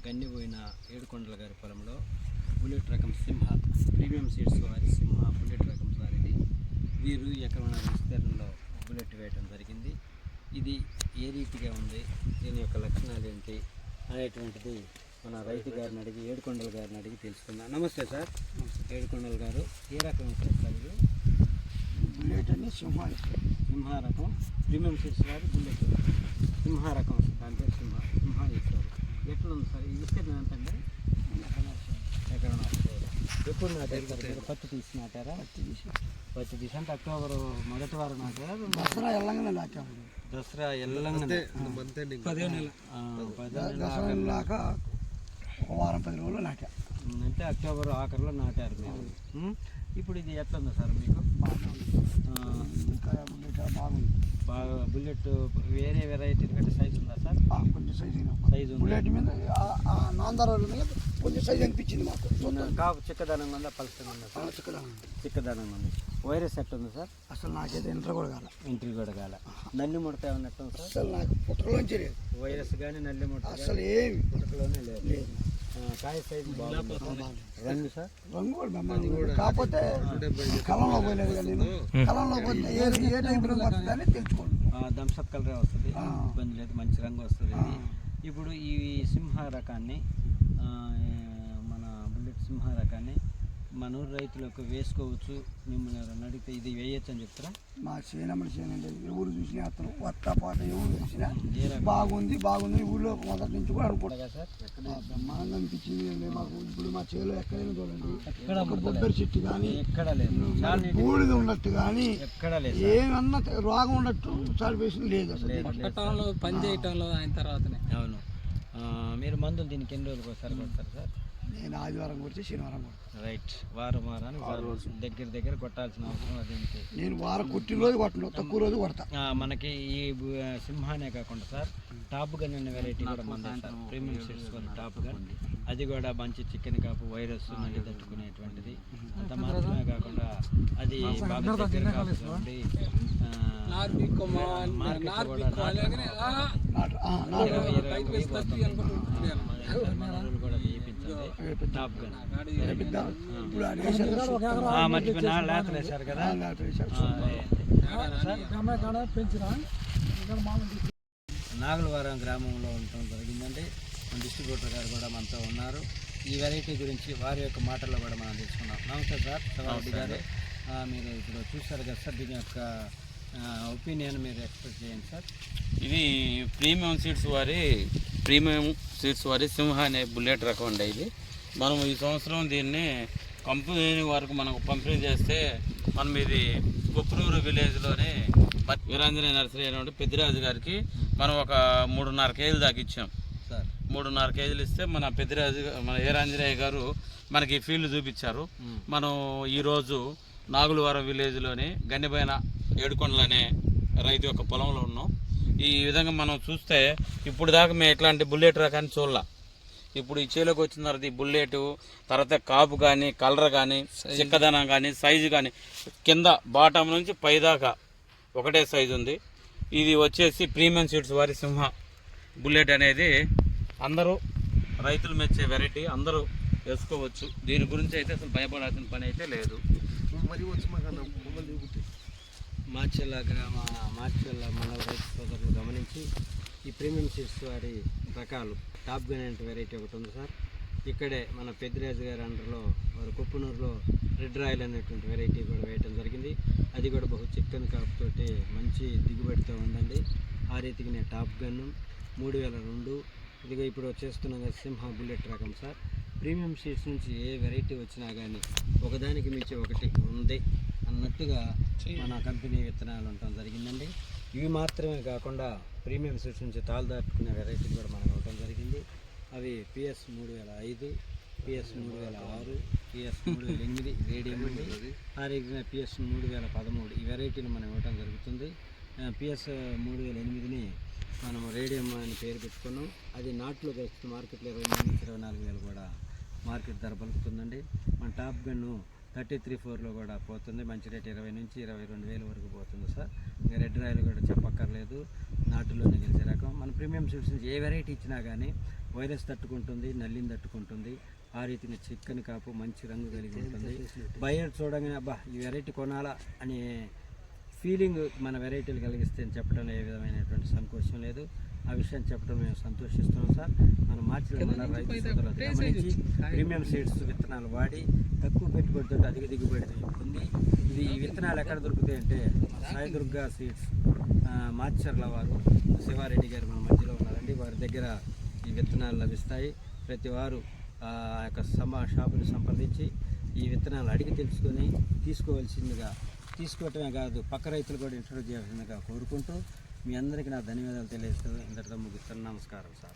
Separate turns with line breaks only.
గన్నిపోయిన ఏడుకొండల గారి పొలంలో బుల్లెట్ రకం సింహ ప్రీమియం సీడ్స్ వారి సింహ బుల్లెట్ రకం సార్ ఇది. వీరు ఎకరన్నర విస్తీర్ణంలో బుల్లెట్ వేయడం జరిగింది. ఇది ఏ రీతిగా ఉంది, దీని యొక్క లక్షణాలు ఏంటి అనేటువంటిది మన రైతు గారిని అడిగి ఏడుకొండల గారిని అడిగి తెలుసుకుందాం. నమస్తే సార్. ఏడుకొండల గారు, ఏ రకం సార్ ఇది?
బుల్లెట్ అని సింహ
రకం ప్రీమియం సీడ్స్ వారి బుల్లెట్ సింహ రకం, దాని పేరు సింహ చేస్తారు. ఎట్లా ఉంది సార్ ఈ విస్తీర్ణం ఎంతండి? ఎకరన్నర. ఎప్పుడు నాటారు సార్? పత్తి తీసి నాటారా? పత్తి తీసి అంటే అక్టోబర్ మొదటి వారం నాటారా?
దసరా ఎల్లంగానే నాటాము.
దసరా ఎల్లంగానే
10 దాకా వారం 10 రోజులు నాటా,
అంటే అక్టోబర్ ఆఖరిలో నాటారు మీరు. ఇప్పుడు ఇది ఎట్లా ఉంది సార్ మీకు?
ఇంకా బుల్లెట్ బాగుంది.
బాగా బుల్లెట్ వేరే వెరైటీ కంటే సైజు ఉందా సార్?
కొంచెం సైజు
ఉంది.
బుల్లెట్ మీద నాందార మీద కొంచెం సైజు అనిపించింది మాకు.
కాపు చిక్కదనంగా ఉందా, పలుచగా ఉందా సార్? చిక్కదనంగా ఉంది. వైరస్ ఎట్లా ఉంది సార్?
అసలు నాకైతే ఎంట్రీ కూడా కాల.
నల్లి ముడత ఏమన్నా ఎట్లా ఉంది సార్?
అసలు నాకు పుట్టలోంచి లేదు
వైరస్ కానీ నల్లి ముడత
అసలు ఏమి
పుట్టలోనే లేదు. కాయ సైజు బాగుంది. రంగు సార్?
రంగు కూడా బ్రహ్మాండంగా, కాకపోతే కలంలో పోయలేదు కానీ నేను కలంలో పోతే ఏ టైప్ రంగు వస్తుందని తెలుసుకోండి.
థమ్స్అప్ కలరే వస్తుంది, ఇబ్బంది లేదు, మంచి రంగు వస్తుంది. ఇప్పుడు ఈ సింహ రకాన్ని, మన బుల్లెట్ సింహ రకాన్ని మన ఊరు రైతులకు వేసుకోవచ్చు. మిమ్మల్ని ఎవరన్నా అడిగితే ఇది వేయచ్చు అని చెప్తారా?
మా చేనమ్మడి చేనండి, ఎవరు చూసినా అతను వత్త పాట ఎవరు చూసినా బాగుంది ఊళ్ళో మొదటి నుంచి కూడా అనుకుంటా సార్. బ్రహ్మాండంగా అనిపించింది మాకు. ఇప్పుడు మా చేలో ఎక్కడైనా చూడండి, ఒక బొబ్బరి చెట్టు కానీ
ఎక్కడ లేదు,
బూడిద ఉన్నట్టు కానీ
ఎక్కడ లేదు,
ఏమన్నా రోగం ఉన్నట్టు సాల్వేషన్ లేదు అసలు.
పని చేయటంలో ఆయన తర్వాతనే.
అవును. మీరు మందులు దీనికి ఎన్ని రోజులకు ఒకసారి కొడతారు సార్?
నేను ఆదివారం కొడితే శనివారం కొడతాను.
రైట్. వారానికి దగ్గర కొట్టాల్సిన అవసరం దీనికి.
నేను వారం కొట్టిన రోజు కొట్టను, తక్కువ రోజు కొడతా.
మనకి ఈ సింహానే కాకుండా సార్ టాప్ గన్ అనే వెరైటీ కూడా మన sir premium seeds top gun. అది కూడా మంచి చికెన్ కాపు వైరస్ నల్లి తట్టుకునేటువంటిది. అంత మాత్రమే కాకుండా అది బాగా దగ్గర కాపు ఉండి కూడా టాప్ గన్. మర్చిపోయినా లేతలు వేశారు కదా. నాగులవరం గ్రామంలో ఉండటం జరిగిందండి. మన డిస్ట్రిబ్యూటర్ గారు కూడా మనతో ఉన్నారు. ఈ వెరైటీ గురించి వారి యొక్క మాటల్లో కూడా మనం తెలుసుకున్నాం. నమస్తే సార్ శివారెడ్డి గారు. మీరు ఇప్పుడు చూస్తారు కదా సార్, దీని యొక్క ఒపీనియన్ మీరు ఎక్స్ప్రెస్ చేయండి సార్.
ఇది ప్రీమియం సీడ్స్ వారి సింహ అనే బుల్లెట్ రకం అండి. ఇది మనం ఈ సంవత్సరం దీన్ని కంపెనీ వరకు మనకు పంపిణీ చేస్తే మనం ఇది కొప్పునూరు విలేజ్లోనే వీరాంజనేయ నర్సరీ అనేటువంటి పెద్దిరాజు గారికి మనం ఒక 3.5 కేజీలు దాకా ఇచ్చాం
సార్.
3.5 కేజీలు ఇస్తే మన పెద్దిరాజు మన వీరాంజనేయ గారు మనకి ఫీల్డ్ చూపించారు. మనం ఈరోజు నాగులవరం విలేజ్లోని గన్నిపోయిన ఏడుకొండలు అనే రైతు యొక్క పొలంలో ఉన్నాం. ఈ విధంగా మనం చూస్తే ఇప్పుడు దాకా మేము ఎట్లాంటి బుల్లెట్ రకాన్ని చూడాల. ఇప్పుడు ఈ చేలోకి వచ్చిన తర్వాత ఈ బుల్లెట్ తర్వాత కాపు కానీ కలర్ కానీ చిక్కదనం కానీ సైజు కానీ కింద బాటం నుంచి పైదాకా ఒకటే సైజు ఉంది. ఇది వచ్చేసి ప్రీమియం సీడ్స్ వారి సింహ బుల్లెట్ అనేది అందరూ రైతులు మెచ్చే వెరైటీ, అందరూ వేసుకోవచ్చు. దీని గురించి అయితే అసలు భయపడాల్సిన పని అయితే లేదు.
మార్చెల్ల మండల రైతు సోదరులు గమనించి ఈ ప్రీమియం సీడ్స్ వారి రకాలు టాప్ గన్ అనే వెరైటీ ఒకటి ఉంది సార్. ఇక్కడే మన పెద్దిరాజు గారి అండర్లో వారు కొప్పునూరులో రెడ్ రాయల్ అనేటువంటి వెరైటీ కూడా వేయటం జరిగింది. అది కూడా బహు చిక్కని కాపుతోటి మంచి దిగుబడితో ఉందండి. ఆ రీతికి టాప్ గన్ను 3002 ఇదిగో ఇప్పుడు చేస్తున్నాం కదా సింహ బుల్లెట్ రకం సార్. ప్రీమియం సీడ్స్ నుంచి ఏ వెరైటీ వచ్చినా కానీ ఒకదానికి మించి ఒకటి ఉంది అన్నట్టుగా మన కంపెనీ విత్తనాలు ఉండటం జరిగిందండి. ఇవి మాత్రమే కాకుండా ప్రీమియం సీడ్స్ నుంచి తాళ్ళు దాటుకునే వెరైటీలు కూడా మనకు ఇవ్వడం జరిగింది. అవి PS 3005, PS 3006, PS 3008 రేడియం ఉంది. ఆ రీతిగా PS 3013 ఈ వెరైటీని మనం ఇవ్వడం జరుగుతుంది. PS 3008ని మనం రేడియం అని పేరు పెట్టుకున్నాం. అది నాట్లోకి వస్తుంది మార్కెట్లో 23,000 24,000 కూడా మార్కెట్ ధర పలుకుతుందండి. మన టాప్ గన్ను 33-4లో కూడా పోతుంది. మంచి రేట్ 20 నుంచి 22,000 వరకు పోతుంది సార్. ఇంకా రెడ్ రాయల్ కూడా చెప్పక్కర్లేదు, నాటులోనే గెలిచే రకం. మన ప్రీమియం సీడ్స్ నుంచి ఏ వెరైటీ ఇచ్చినా కానీ వైరస్ తట్టుకుంటుంది, నల్లిని తట్టుకుంటుంది. ఆ రీతిని చిక్కని కాపు, మంచి రంగు కలిగి ఉంటుంది. బయర్ చూడగానే అబ్బా ఈ వెరైటీ కొనాలా అనే ఫీలింగ్ మన వెరైటీలు కలిగిస్తే అని చెప్పడంలో ఏ విధమైనటువంటి సంకోచం లేదు. ఆ విషయాన్ని చెప్పడం మేము సంతోషిస్తున్నాం సార్. మన మార్చిలో మన రైతు సోదరులు గమనించి ప్రీమియం సీడ్స్ విత్తనాలు వాడి తక్కువ పెట్టుబడితో అధిక దిగుబడి పొంది ఈ విత్తనాలు ఎక్కడ దొరుకుతాయి అంటే సాయిదుర్గా సీడ్స్ మాచర్ల వారు శివారెడ్డి గారు మన మధ్యలో ఉన్నారండి. వారి దగ్గర ఈ విత్తనాలు లభిస్తాయి. ప్రతి వారు ఆ యొక్క షాపుని సంప్రదించి ఈ విత్తనాలు అడిగి తెలుసుకొని తీసుకోవాల్సిందిగా, తీసుకోవటమే కాదు పక్క రైతులు కూడా ఇంట్రొడ్యూస్ చేయాల్సిందిగా కోరుకుంటూ మీ అందరికీ నా ధన్యవాదాలు తెలియజేస్తూ ఇంతటితో ముగిస్తాను. నమస్కారం సార్.